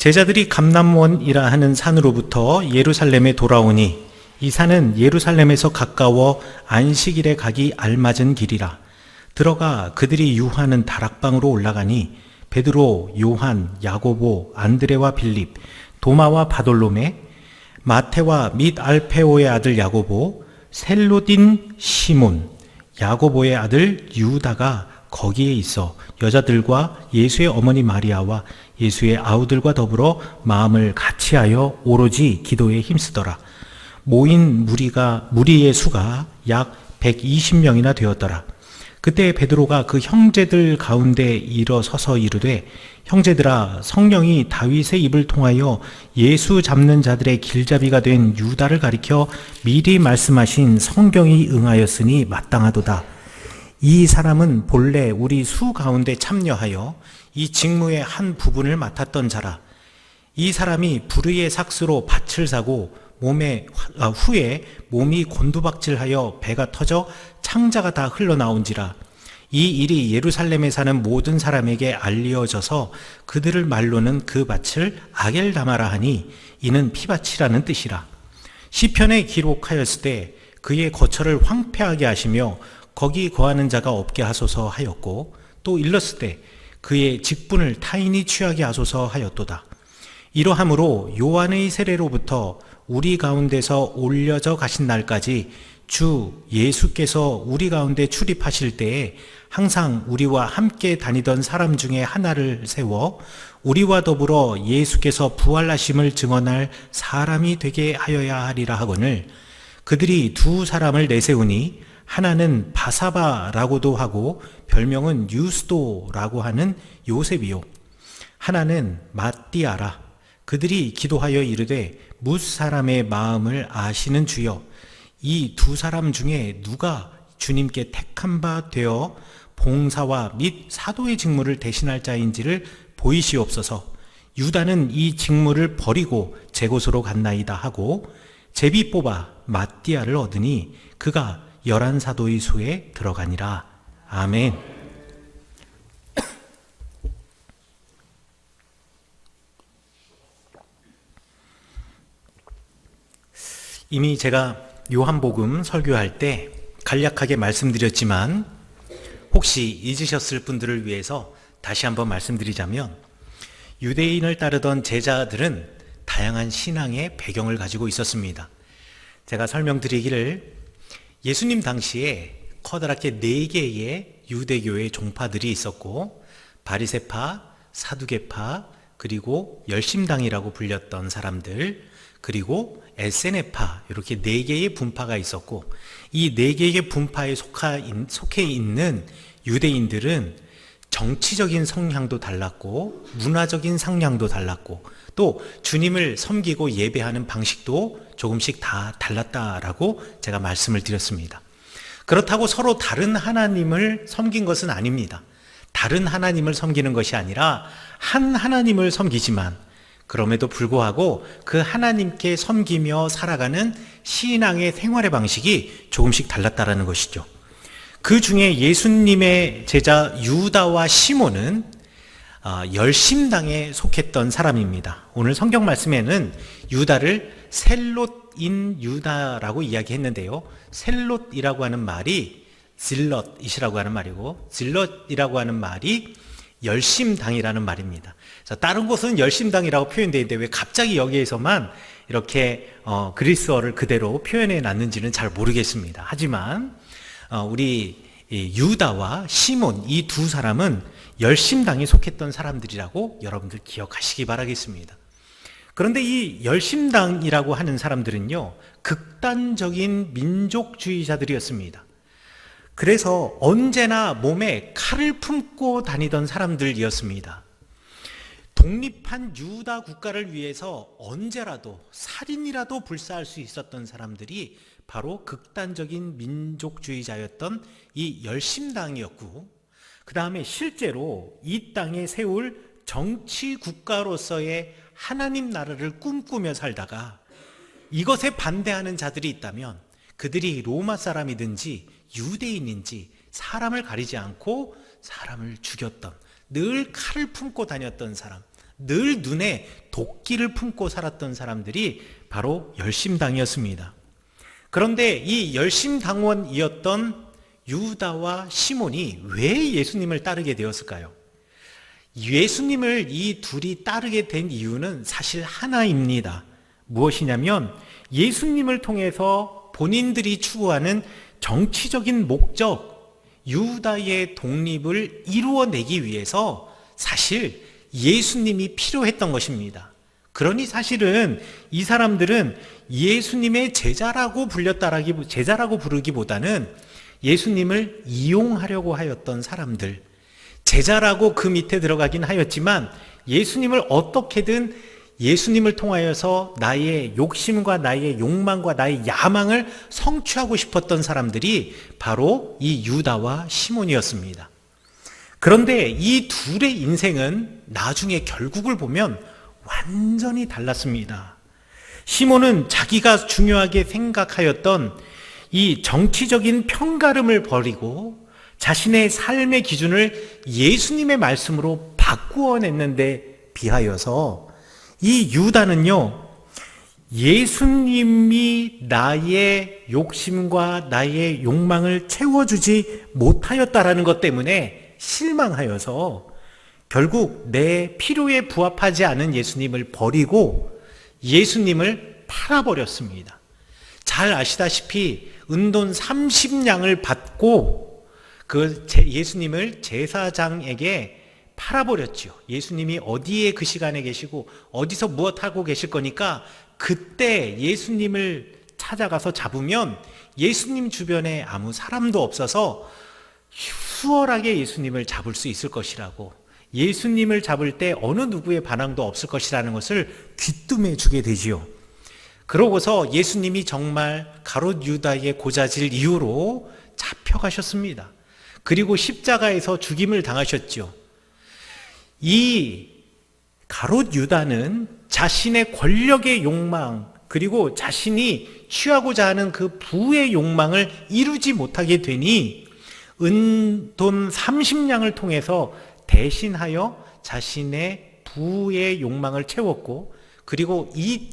제자들이 감람원이라 하는 산으로부터 예루살렘에 돌아오니 이 산은 예루살렘에서 가까워 안식일에 가기 알맞은 길이라. 들어가 그들이 유하는 다락방으로 올라가니 베드로, 요한, 야고보, 안드레와 빌립, 도마와 바돌로메, 마테와 및 알페오의 아들 야고보, 셀로딘 시몬, 야고보의 아들 유다가 거기에 있어 여자들과 예수의 어머니 마리아와 예수의 아우들과 더불어 마음을 같이하여 오로지 기도에 힘쓰더라. 모인 무리의 수가 약 120명이나 되었더라. 그때 베드로가 그 형제들 가운데 일어서서 이르되, 형제들아, 성령이 다윗의 입을 통하여 예수 잡는 자들의 길잡이가 된 유다를 가리켜 미리 말씀하신 성경이 응하였으니 마땅하도다. 이 사람은 본래 우리 수 가운데 참여하여 이 직무의 한 부분을 맡았던 자라. 이 사람이 불의의 삭스로 밭을 사고 후에 몸이 곤두박질하여 배가 터져 창자가 다 흘러나온지라. 이 일이 예루살렘에 사는 모든 사람에게 알려져서 그들을 말로는 그 밭을 아겔다마라 하니 이는 피밭이라는 뜻이라. 시편에 기록하였을 때 그의 거처를 황폐하게 하시며 거기 거하는 자가 없게 하소서 하였고, 또 일렀을 때 그의 직분을 타인이 취하게 하소서 하였도다. 이러함으로 요한의 세례로부터 우리 가운데서 올려져 가신 날까지 주 예수께서 우리 가운데 출입하실 때에 항상 우리와 함께 다니던 사람 중에 하나를 세워 우리와 더불어 예수께서 부활하심을 증언할 사람이 되게 하여야 하리라 하거늘, 그들이 두 사람을 내세우니 하나는 바사바라고도 하고 별명은 유스도라고 하는 요셉이요, 하나는 마띠아라. 그들이 기도하여 이르되, 뭇 사람의 마음을 아시는 주여, 이 두 사람 중에 누가 주님께 택한 바 되어 봉사와 및 사도의 직무를 대신할 자인지를 보이시옵소서. 유다는 이 직무를 버리고 제 곳으로 갔나이다 하고 제비 뽑아 마띠아를 얻으니 그가 11사도의 수에 들어가니라. 아멘. 이미 제가 요한복음 설교할 때 간략하게 말씀드렸지만 혹시 잊으셨을 분들을 위해서 다시 한번 말씀드리자면, 유대인을 따르던 제자들은 다양한 신앙의 배경을 가지고 있었습니다. 제가 설명드리기를, 예수님 당시에 커다랗게 4개의 유대교의 종파들이 있었고, 바리새파, 사두개파, 그리고 열심당이라고 불렸던 사람들, 그리고 에세네파, 이렇게 4개의 분파가 있었고, 이 4개의 분파에 속해 있는 유대인들은 정치적인 성향도 달랐고 문화적인 성향도 달랐고 또 주님을 섬기고 예배하는 방식도 조금씩 다 달랐다라고 제가 말씀을 드렸습니다. 그렇다고 서로 다른 하나님을 섬긴 것은 아닙니다. 다른 하나님을 섬기는 것이 아니라 한 하나님을 섬기지만 그럼에도 불구하고 그 하나님께 섬기며 살아가는 신앙의 생활의 방식이 조금씩 달랐다라는 것이죠. 그 중에 예수님의 제자 유다와 시몬은 열심당에 속했던 사람입니다. 오늘 성경 말씀에는 유다를 셀롯인 유다라고 이야기했는데요, 셀롯이라고 하는 말이 질럿이라고 하는 말이고, 질럿이라고 하는 말이 열심당이라는 말입니다. 다른 곳은 열심당이라고 표현되어 있는데 왜 갑자기 여기에서만 이렇게 그리스어를 그대로 표현해 놨는지는 잘 모르겠습니다. 하지만 우리 유다와 시몬, 이 두 사람은 열심당에 속했던 사람들이라고 여러분들 기억하시기 바라겠습니다. 그런데 이 열심당이라고 하는 사람들은요, 극단적인 민족주의자들이었습니다. 그래서 언제나 몸에 칼을 품고 다니던 사람들이었습니다. 독립한 유다 국가를 위해서 언제라도 살인이라도 불사할 수 있었던 사람들이 바로 극단적인 민족주의자였던 이 열심당이었고, 그 다음에 실제로 이 땅에 세울 정치 국가로서의 하나님 나라를 꿈꾸며 살다가 이것에 반대하는 자들이 있다면 그들이 로마 사람이든지 유대인인지 사람을 가리지 않고 사람을 죽였던, 늘 칼을 품고 다녔던 사람, 늘 눈에 도끼를 품고 살았던 사람들이 바로 열심당이었습니다. 그런데 이 열심당원이었던 유다와 시몬이 왜 예수님을 따르게 되었을까요? 예수님을 이 둘이 따르게 된 이유는 사실 하나입니다. 무엇이냐면 예수님을 통해서 본인들이 추구하는 정치적인 목적, 유다의 독립을 이루어내기 위해서 사실 예수님이 필요했던 것입니다. 그러니 사실은 이 사람들은 예수님의 제자라고 부르기보다는 예수님을 이용하려고 하였던 사람들, 제자라고 그 밑에 들어가긴 하였지만 예수님을 어떻게든 예수님을 통하여서 나의 욕심과 나의 욕망과 나의 야망을 성취하고 싶었던 사람들이 바로 이 유다와 시몬이었습니다. 그런데 이 둘의 인생은 나중에 결국을 보면 완전히 달랐습니다. 시몬은 자기가 중요하게 생각하였던 이 정치적인 편가름을 버리고 자신의 삶의 기준을 예수님의 말씀으로 바꾸어냈는데 비하여서 이 유다는요, 예수님이 나의 욕심과 나의 욕망을 채워주지 못하였다라는 것 때문에 실망하여서 결국 내 필요에 부합하지 않은 예수님을 버리고 예수님을 팔아버렸습니다. 잘 아시다시피 은돈 30냥을 받고 그 예수님을 제사장에게 팔아버렸죠. 예수님이 어디에 그 시간에 계시고 어디서 무엇하고 계실 거니까 그때 예수님을 찾아가서 잡으면 예수님 주변에 아무 사람도 없어서 수월하게 예수님을 잡을 수 있을 것이라고, 예수님을 잡을 때 어느 누구의 반항도 없을 것이라는 것을 귀뜸해 주게 되지요. 그러고서 예수님이 정말 가롯 유다의 고자질 이후로 잡혀가셨습니다. 그리고 십자가에서 죽임을 당하셨죠. 이 가롯 유다는 자신의 권력의 욕망, 그리고 자신이 취하고자 하는 그 부의 욕망을 이루지 못하게 되니 은돈 30냥을 통해서 대신하여 자신의 부의 욕망을 채웠고, 그리고 이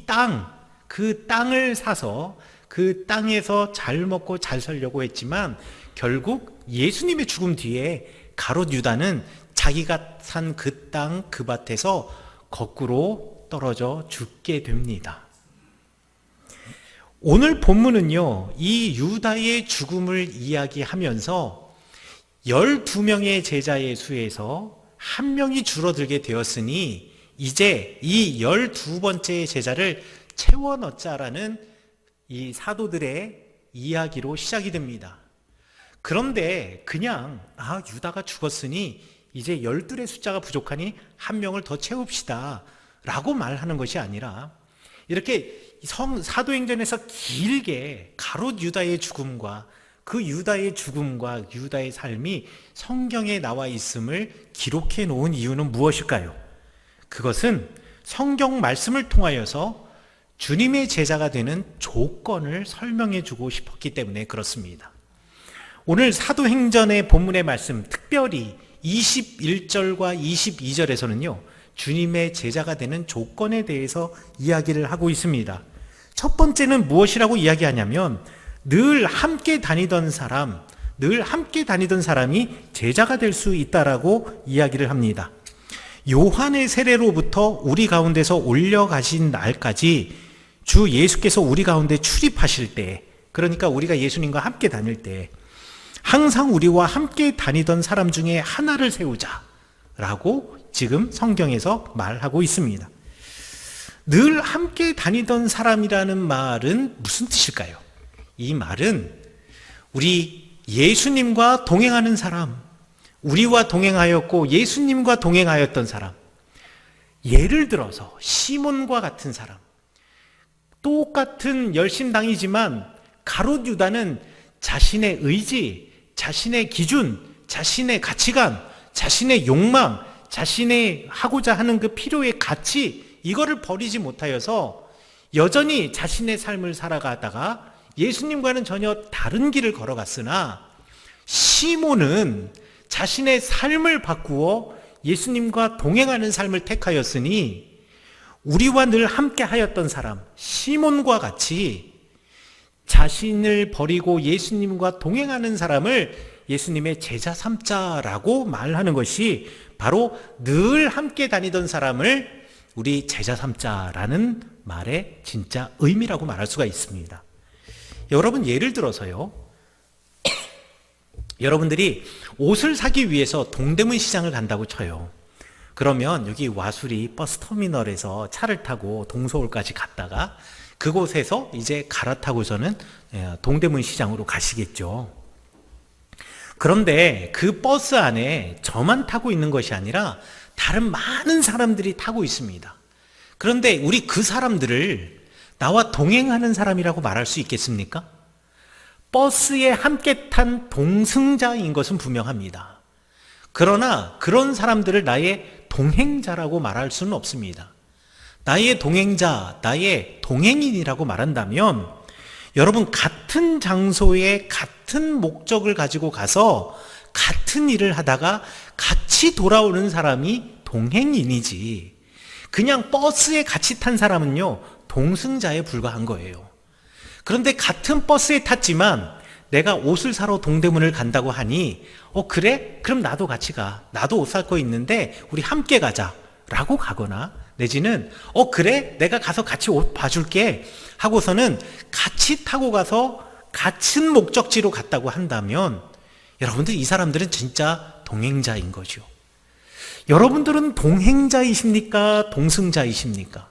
그 땅을 사서 그 땅에서 잘 먹고 잘 살려고 했지만 결국 예수님의 죽음 뒤에 가롯 유다는 자기가 산 그 땅, 그 밭에서 거꾸로 떨어져 죽게 됩니다. 오늘 본문은요, 이 유다의 죽음을 이야기하면서 12명의 제자의 수에서 한 명이 줄어들게 되었으니 이제 이 12번째 제자를 채워 넣자라는 이 사도들의 이야기로 시작이 됩니다. 그런데 그냥 유다가 죽었으니 이제 12의 숫자가 부족하니 한 명을 더 채웁시다 라고 말하는 것이 아니라 이렇게 사도행전에서 길게 가롯 유다의 죽음과 그 유다의 죽음과 유다의 삶이 성경에 나와 있음을 기록해 놓은 이유는 무엇일까요? 그것은 성경 말씀을 통하여서 주님의 제자가 되는 조건을 설명해 주고 싶었기 때문에 그렇습니다. 오늘 사도행전의 본문의 말씀, 특별히 21절과 22절에서는요, 주님의 제자가 되는 조건에 대해서 이야기를 하고 있습니다. 첫 번째는 무엇이라고 이야기하냐면 늘 함께 다니던 사람이 제자가 될 수 있다라고 이야기를 합니다. 요한의 세례로부터 우리 가운데서 올려가신 날까지 주 예수께서 우리 가운데 출입하실 때, 그러니까 우리가 예수님과 함께 다닐 때 항상 우리와 함께 다니던 사람 중에 하나를 세우자라고 지금 성경에서 말하고 있습니다. 늘 함께 다니던 사람이라는 말은 무슨 뜻일까요? 이 말은 우리 예수님과 동행하는 사람, 우리와 동행하였고 예수님과 동행하였던 사람, 예를 들어서 시몬과 같은 사람, 똑같은 열심당이지만 가롯 유다는 자신의 의지, 자신의 기준, 자신의 가치관, 자신의 욕망, 자신의 하고자 하는 그 필요의 가치, 이거를 버리지 못하여서 여전히 자신의 삶을 살아가다가 예수님과는 전혀 다른 길을 걸어갔으나 시몬은 자신의 삶을 바꾸어 예수님과 동행하는 삶을 택하였으니 우리와 늘 함께 하였던 사람 시몬과 같이 자신을 버리고 예수님과 동행하는 사람을 예수님의 제자 삼자라고 말하는 것이 바로 늘 함께 다니던 사람을 우리 제자 삼자라는 말의 진짜 의미라고 말할 수가 있습니다. 여러분, 예를 들어서요, 여러분들이 옷을 사기 위해서 동대문 시장을 간다고 쳐요. 그러면 여기 와수리 버스터미널에서 차를 타고 동서울까지 갔다가 그곳에서 이제 갈아타고서는 동대문 시장으로 가시겠죠. 그런데 그 버스 안에 저만 타고 있는 것이 아니라 다른 많은 사람들이 타고 있습니다. 그런데 우리 그 사람들을 나와 동행하는 사람이라고 말할 수 있겠습니까? 버스에 함께 탄 동승자인 것은 분명합니다. 그러나 그런 사람들을 나의 동행자라고 말할 수는 없습니다. 나의 동행자, 나의 동행인이라고 말한다면 여러분, 같은 장소에 같은 목적을 가지고 가서 같은 일을 하다가 같이 돌아오는 사람이 동행인이지, 그냥 버스에 같이 탄 사람은요, 동승자에 불과한 거예요. 그런데 같은 버스에 탔지만 내가 옷을 사러 동대문을 간다고 하니 그래? 그럼 나도 같이 가. 나도 옷 살 거 있는데 우리 함께 가자 라고 가거나, 내지는 그래? 내가 가서 같이 옷 봐줄게 하고서는 같이 타고 가서 같은 목적지로 갔다고 한다면 여러분들, 이 사람들은 진짜 동행자인 거죠. 여러분들은 동행자이십니까? 동승자이십니까?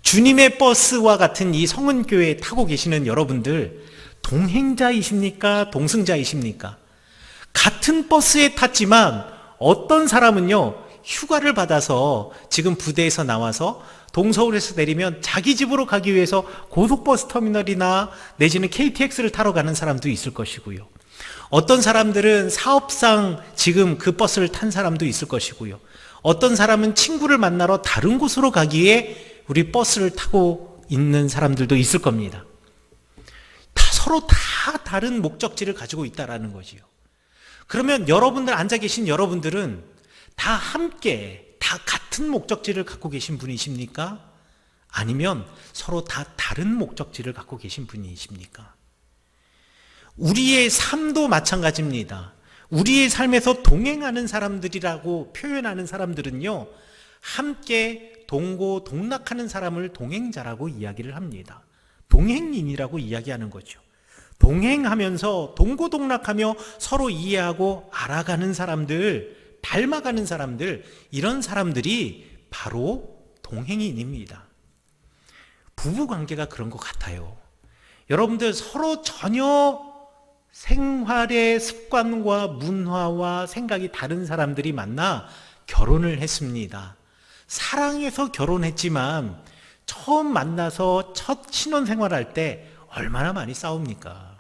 주님의 버스와 같은 이 성은교회에 타고 계시는 여러분들, 동행자이십니까? 동승자이십니까? 같은 버스에 탔지만 어떤 사람은요, 휴가를 받아서 지금 부대에서 나와서 동서울에서 내리면 자기 집으로 가기 위해서 고속버스 터미널이나 내지는 KTX를 타러 가는 사람도 있을 것이고요. 어떤 사람들은 사업상 지금 그 버스를 탄 사람도 있을 것이고요. 어떤 사람은 친구를 만나러 다른 곳으로 가기에 우리 버스를 타고 있는 사람들도 있을 겁니다. 서로 다 다른 목적지를 가지고 있다라는 거지요. 그러면 여러분들, 앉아 계신 여러분들은 다 함께 다 같은 목적지를 갖고 계신 분이십니까? 아니면 서로 다 다른 목적지를 갖고 계신 분이십니까? 우리의 삶도 마찬가지입니다. 우리의 삶에서 동행하는 사람들이라고 표현하는 사람들은요, 함께 동고동락하는 사람을 동행자라고 이야기를 합니다. 동행인이라고 이야기하는 거죠. 동행하면서 동고동락하며 서로 이해하고 알아가는 사람들, 닮아가는 사람들, 이런 사람들이 바로 동행인입니다. 부부관계가 그런 것 같아요. 여러분들, 서로 전혀 생활의 습관과 문화와 생각이 다른 사람들이 만나 결혼을 했습니다. 사랑해서 결혼했지만 처음 만나서 첫 신혼생활할 때 얼마나 많이 싸웁니까?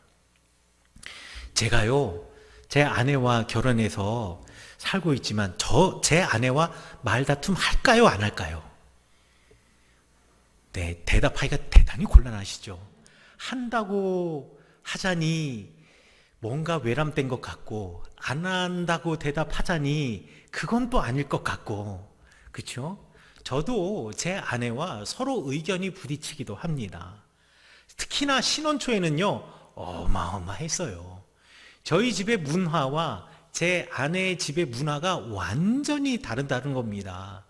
제가요, 제 아내와 결혼해서 살고 있지만 제 아내와 말다툼 할까요, 안 할까요? 네, 대답하기가 대단히 곤란하시죠. 한다고 하자니 뭔가 외람된 것 같고, 안 한다고 대답하자니 그건 또 아닐 것 같고, 그렇죠? 저도 제 아내와 서로 의견이 부딪히기도 합니다. 특히나 신혼 초에는요, 어마어마했어요. 저희 집의 문화와 제 아내의 집의 문화가 완전히 다르다는 겁니다.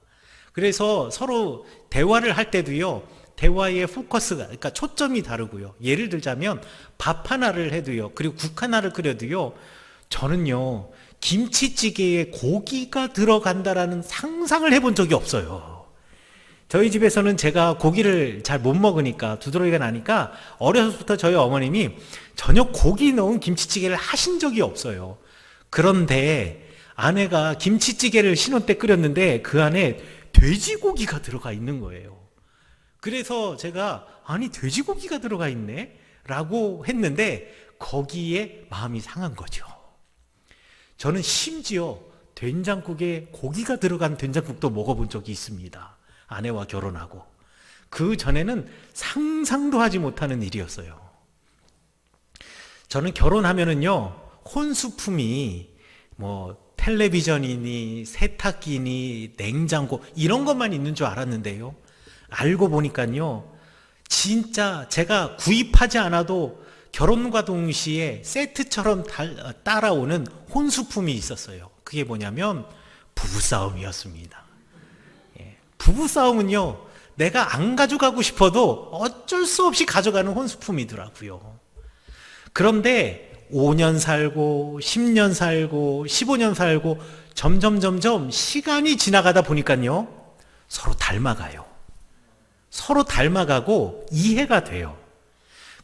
그래서 서로 대화를 할 때도요, 대화의 포커스가, 그러니까 초점이 다르고요. 예를 들자면 밥 하나를 해도요, 그리고 국 하나를 끓여도요, 저는요, 김치찌개에 고기가 들어간다라는 상상을 해본 적이 없어요. 저희 집에서는 제가 고기를 잘 못 먹으니까, 두드러기가 나니까 어려서부터 저희 어머님이 전혀 고기 넣은 김치찌개를 하신 적이 없어요. 그런데 아내가 김치찌개를 신혼 때 끓였는데 그 안에 돼지고기가 들어가 있는 거예요. 그래서 제가, 아니 돼지고기가 들어가 있네? 라고 했는데 거기에 마음이 상한 거죠. 저는 심지어 된장국에 고기가 들어간 된장국도 먹어본 적이 있습니다. 아내와 결혼하고. 그 전에는 상상도 하지 못하는 일이었어요. 저는 결혼하면은요, 혼수품이 텔레비전이니 세탁기니 냉장고 이런 것만 있는 줄 알았는데요. 알고 보니까요. 진짜 제가 구입하지 않아도 결혼과 동시에 세트처럼 따라오는 혼수품이 있었어요. 그게 뭐냐면 부부싸움이었습니다. 부부싸움은요, 내가 안 가져가고 싶어도 어쩔 수 없이 가져가는 혼수품이더라고요. 그런데 5년 살고 10년 살고 15년 살고 점점 시간이 지나가다 보니까요, 서로 닮아가요. 서로 닮아가고 이해가 돼요.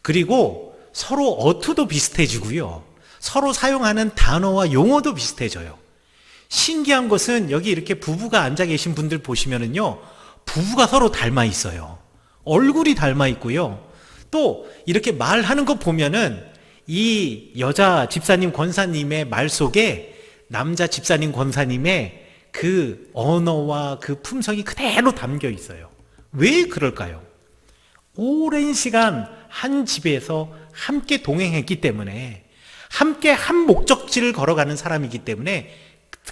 그리고 서로 어투도 비슷해지고요. 서로 사용하는 단어와 용어도 비슷해져요. 신기한 것은 여기 이렇게 부부가 앉아 계신 분들 보시면은요, 부부가 서로 닮아 있어요. 얼굴이 닮아 있고요. 또 이렇게 말하는 거 보면은 이 여자 집사님 권사님의 말 속에 남자 집사님 권사님의 그 언어와 그 품성이 그대로 담겨 있어요. 왜 그럴까요? 오랜 시간 한 집에서 함께 동행했기 때문에, 함께 한 목적지를 걸어가는 사람이기 때문에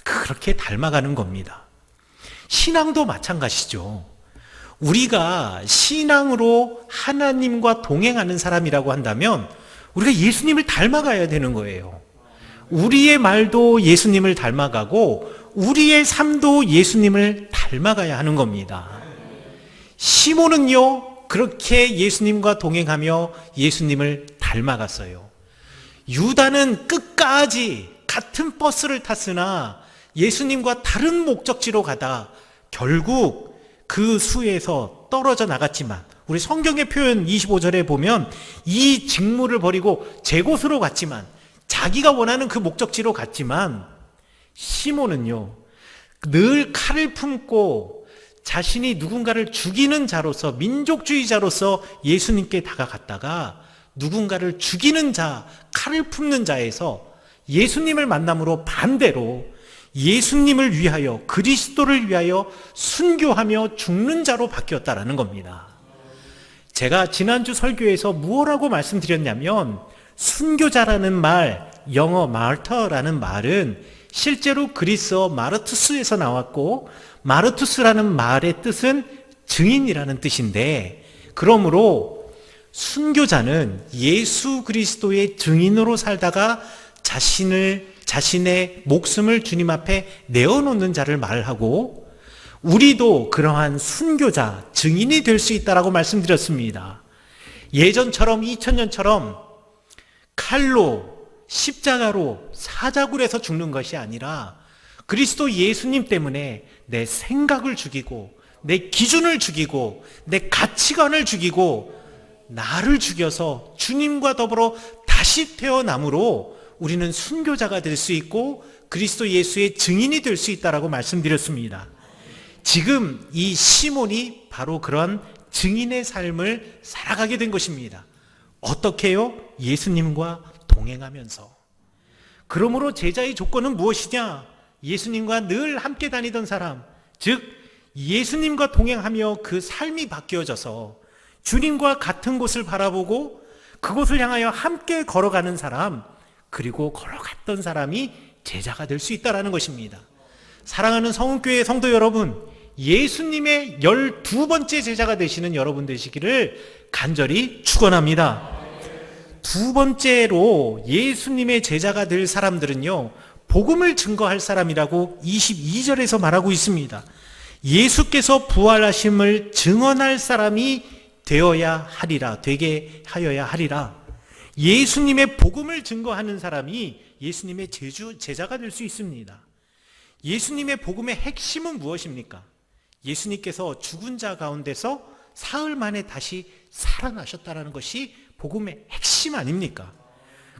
그렇게 닮아가는 겁니다. 신앙도 마찬가지죠. 우리가 신앙으로 하나님과 동행하는 사람이라고 한다면 우리가 예수님을 닮아가야 되는 거예요. 우리의 말도 예수님을 닮아가고 우리의 삶도 예수님을 닮아가야 하는 겁니다. 시몬은요, 그렇게 예수님과 동행하며 예수님을 닮아갔어요. 유다는 끝까지 같은 버스를 탔으나 예수님과 다른 목적지로 가다 결국 그 수에서 떨어져 나갔지만, 우리 성경의 표현 25절에 보면 이 직무를 버리고 제 곳으로 갔지만, 자기가 원하는 그 목적지로 갔지만, 시몬은요, 늘 칼을 품고 자신이 누군가를 죽이는 자로서, 민족주의자로서 예수님께 다가갔다가 누군가를 죽이는 자, 칼을 품는 자에서 예수님을 만남으로 반대로 예수님을 위하여, 그리스도를 위하여 순교하며 죽는 자로 바뀌었다라는 겁니다. 제가 지난주 설교에서 무엇라고 말씀드렸냐면, 순교자라는 말, 영어 마르터라는 말은 실제로 그리스어 마르투스에서 나왔고, 마르투스라는 말의 뜻은 증인이라는 뜻인데, 그러므로 순교자는 예수 그리스도의 증인으로 살다가 자신의 목숨을 주님 앞에 내어놓는 자를 말하고, 우리도 그러한 순교자, 증인이 될 수 있다라고 말씀드렸습니다. 예전처럼 2000년처럼 칼로, 십자가로, 사자굴에서 죽는 것이 아니라 그리스도 예수님 때문에 내 생각을 죽이고, 내 기준을 죽이고, 내 가치관을 죽이고, 나를 죽여서 주님과 더불어 다시 태어남으로 우리는 순교자가 될 수 있고 그리스도 예수의 증인이 될 수 있다라고 말씀드렸습니다. 지금 이 시몬이 바로 그런 증인의 삶을 살아가게 된 것입니다. 어떻게요? 예수님과 동행하면서. 그러므로 제자의 조건은 무엇이냐? 예수님과 늘 함께 다니던 사람, 즉 예수님과 동행하며 그 삶이 바뀌어져서 주님과 같은 곳을 바라보고 그곳을 향하여 함께 걸어가는 사람, 그리고 걸어갔던 사람이 제자가 될 수 있다는 것입니다. 사랑하는 성은교회 성도 여러분, 예수님의 12번째 제자가 되시는 여러분 되시기를 간절히 축원합니다. 두 번째로 예수님의 제자가 될 사람들은요, 복음을 증거할 사람이라고 22절에서 말하고 있습니다. 예수께서 부활하심을 증언할 사람이 되어야 하리라, 되게 하여야 하리라. 예수님의 복음을 증거하는 사람이 예수님의 제자가 될 수 있습니다. 예수님의 복음의 핵심은 무엇입니까? 예수님께서 죽은 자 가운데서 사흘 만에 다시 살아나셨다는 것이 복음의 핵심 아닙니까?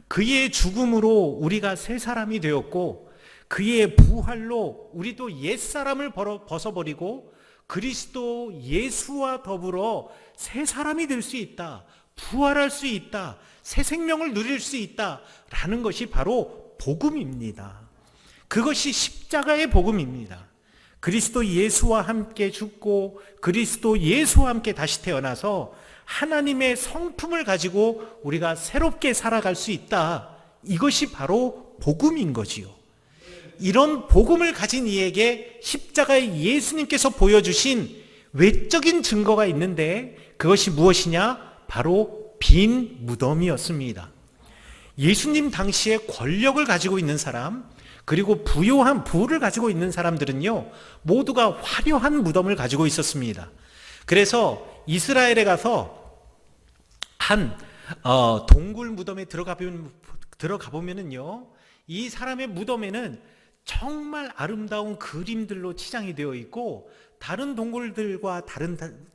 그의 죽음으로 우리가 새 사람이 되었고, 그의 부활로 우리도 옛사람을 벗어버리고 그리스도 예수와 더불어 새 사람이 될 수 있다, 부활할 수 있다, 새 생명을 누릴 수 있다라는 것이 바로 복음입니다. 그것이 십자가의 복음입니다. 그리스도 예수와 함께 죽고 그리스도 예수와 함께 다시 태어나서 하나님의 성품을 가지고 우리가 새롭게 살아갈 수 있다. 이것이 바로 복음인 거지요. 이런 복음을 가진 이에게 십자가의 예수님께서 보여주신 외적인 증거가 있는데 그것이 무엇이냐? 바로 빈 무덤이었습니다. 예수님 당시에 권력을 가지고 있는 사람, 그리고 부유한 부를 가지고 있는 사람들은요, 모두가 화려한 무덤을 가지고 있었습니다. 그래서 이스라엘에 가서 한 동굴 무덤에 들어가 보면은요, 이 사람의 무덤에는 정말 아름다운 그림들로 치장이 되어 있고, 다른 동굴들과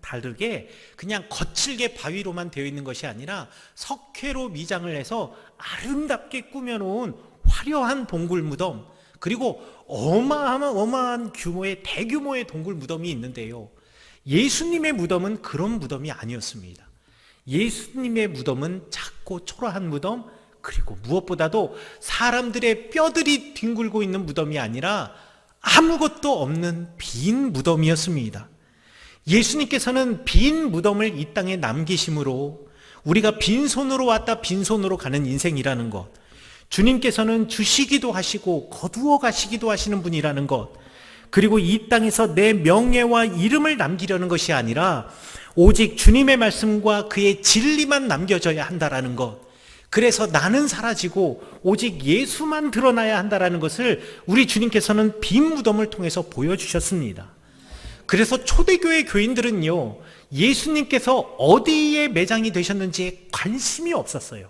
다르게 그냥 거칠게 바위로만 되어 있는 것이 아니라 석회로 미장을 해서 아름답게 꾸며놓은 화려한 동굴 무덤, 그리고 어마어마한 규모의 대규모의 동굴 무덤이 있는데요, 예수님의 무덤은 그런 무덤이 아니었습니다. 예수님의 무덤은 작고 초라한 무덤, 그리고 무엇보다도 사람들의 뼈들이 뒹굴고 있는 무덤이 아니라 아무것도 없는 빈 무덤이었습니다. 예수님께서는 빈 무덤을 이 땅에 남기심으로 우리가 빈손으로 왔다 빈손으로 가는 인생이라는 것, 주님께서는 주시기도 하시고 거두어 가시기도 하시는 분이라는 것, 그리고 이 땅에서 내 명예와 이름을 남기려는 것이 아니라 오직 주님의 말씀과 그의 진리만 남겨져야 한다라는 것, 그래서 나는 사라지고 오직 예수만 드러나야 한다라는 것을 우리 주님께서는 빈 무덤을 통해서 보여주셨습니다. 그래서 초대교회 교인들은요, 예수님께서 어디에 매장이 되셨는지에 관심이 없었어요.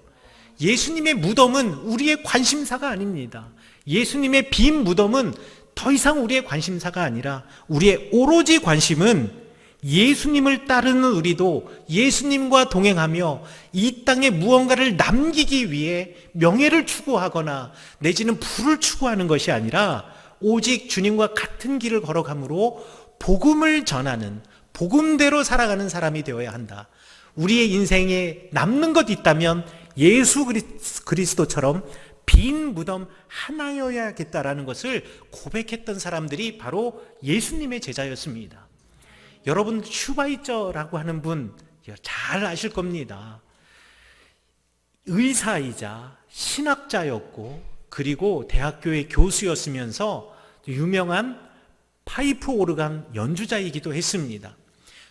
예수님의 무덤은 우리의 관심사가 아닙니다. 예수님의 빈 무덤은 더 이상 우리의 관심사가 아니라 우리의 오로지 관심은 예수님을 따르는 우리도 예수님과 동행하며 이 땅에 무언가를 남기기 위해 명예를 추구하거나 내지는 부를 추구하는 것이 아니라 오직 주님과 같은 길을 걸어감으로 복음을 전하는, 복음대로 살아가는 사람이 되어야 한다. 우리의 인생에 남는 것 있다면 예수 그리스도처럼 빈 무덤 하나여야겠다라는 것을 고백했던 사람들이 바로 예수님의 제자였습니다. 여러분, 슈바이처라고 하는 분 잘 아실 겁니다. 의사이자 신학자였고, 그리고 대학교의 교수였으면서 유명한 파이프 오르간 연주자이기도 했습니다.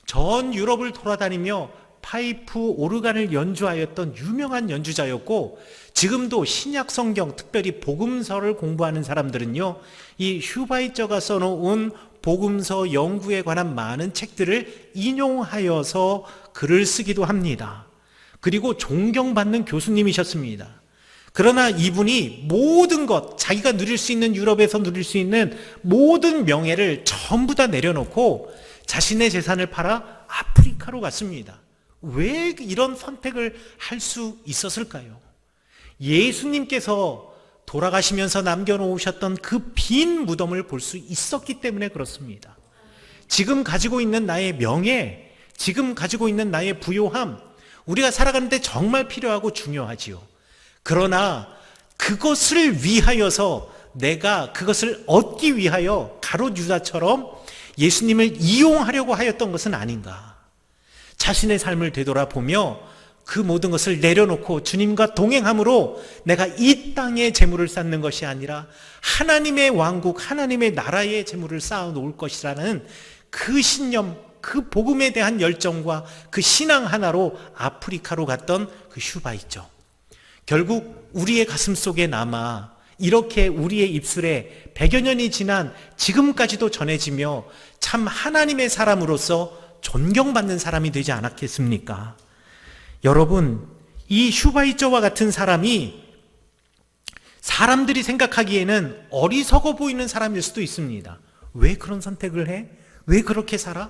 전 유럽을 돌아다니며 파이프 오르간을 연주하였던 유명한 연주자였고, 지금도 신약 성경, 특별히 복음서를 공부하는 사람들은요, 이 슈바이처가 써놓은 복음서 연구에 관한 많은 책들을 인용하여서 글을 쓰기도 합니다. 그리고 존경받는 교수님이셨습니다. 그러나 이분이 모든 것, 자기가 누릴 수 있는, 유럽에서 누릴 수 있는 모든 명예를 전부 다 내려놓고 자신의 재산을 팔아 아프리카로 갔습니다. 왜 이런 선택을 할 수 있었을까요? 예수님께서 돌아가시면서 남겨놓으셨던 그 빈 무덤을 볼 수 있었기 때문에 그렇습니다. 지금 가지고 있는 나의 명예, 지금 가지고 있는 나의 부요함, 우리가 살아가는데 정말 필요하고 중요하지요. 그러나 그것을 위하여서, 내가 그것을 얻기 위하여 가롯 유다처럼 예수님을 이용하려고 하였던 것은 아닌가. 자신의 삶을 되돌아보며 그 모든 것을 내려놓고 주님과 동행함으로 내가 이 땅에 재물을 쌓는 것이 아니라 하나님의 왕국, 하나님의 나라의 재물을 쌓아 놓을 것이라는 그 신념, 그 복음에 대한 열정과 그 신앙 하나로 아프리카로 갔던 그 슈바이처, 결국 우리의 가슴 속에 남아 이렇게 우리의 입술에 100여 년이 지난 지금까지도 전해지며 참 하나님의 사람으로서 존경받는 사람이 되지 않았겠습니까? 여러분, 이 슈바이처와 같은 사람이 사람들이 생각하기에는 어리석어 보이는 사람일 수도 있습니다. 왜 그런 선택을 해? 왜 그렇게 살아?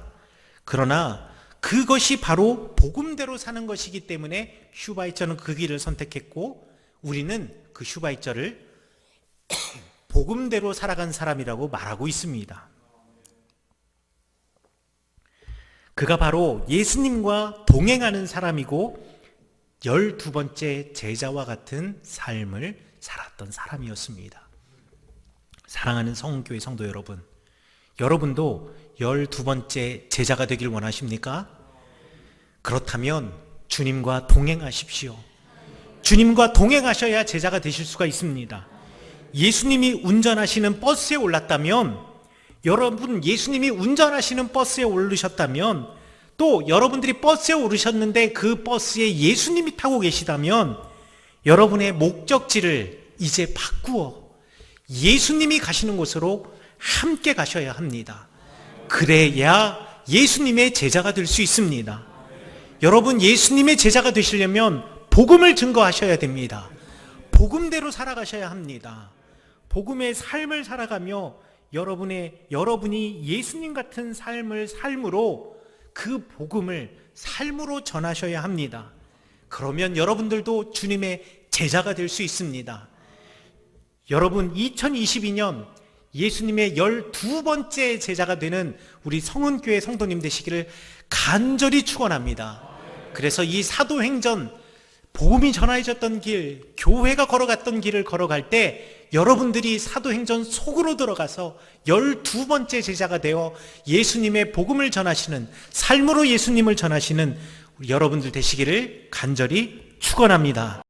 그러나 그것이 바로 복음대로 사는 것이기 때문에 슈바이처는 그 길을 선택했고, 우리는 그 슈바이처를 복음대로 살아간 사람이라고 말하고 있습니다. 그가 바로 예수님과 동행하는 사람이고 12번째 제자와 같은 삶을 살았던 사람이었습니다. 사랑하는 성교회 성도 여러분, 여러분도 12번째 제자가 되길 원하십니까? 그렇다면 주님과 동행하십시오. 주님과 동행하셔야 제자가 되실 수가 있습니다. 예수님이 운전하시는 버스에 올랐다면, 여러분 예수님이 운전하시는 버스에 오르셨다면, 또 여러분들이 버스에 오르셨는데 그 버스에 예수님이 타고 계시다면 여러분의 목적지를 이제 바꾸어 예수님이 가시는 곳으로 함께 가셔야 합니다. 그래야 예수님의 제자가 될 수 있습니다. 여러분 예수님의 제자가 되시려면 복음을 증거하셔야 됩니다. 복음대로 살아가셔야 합니다. 복음의 삶을 살아가며 여러분이 예수님 같은 삶으로 그 복음을 삶으로 전하셔야 합니다. 그러면 여러분들도 주님의 제자가 될 수 있습니다. 여러분 2022년 예수님의 12번째 제자가 되는 우리 성은교회 성도님 되시기를 간절히 축원합니다. 그래서 이 사도행전, 복음이 전해졌던 길, 교회가 걸어갔던 길을 걸어갈 때 여러분들이 사도행전 속으로 들어가서 12번째 제자가 되어 예수님의 복음을 전하시는, 삶으로 예수님을 전하시는 우리 여러분들 되시기를 간절히 축원합니다.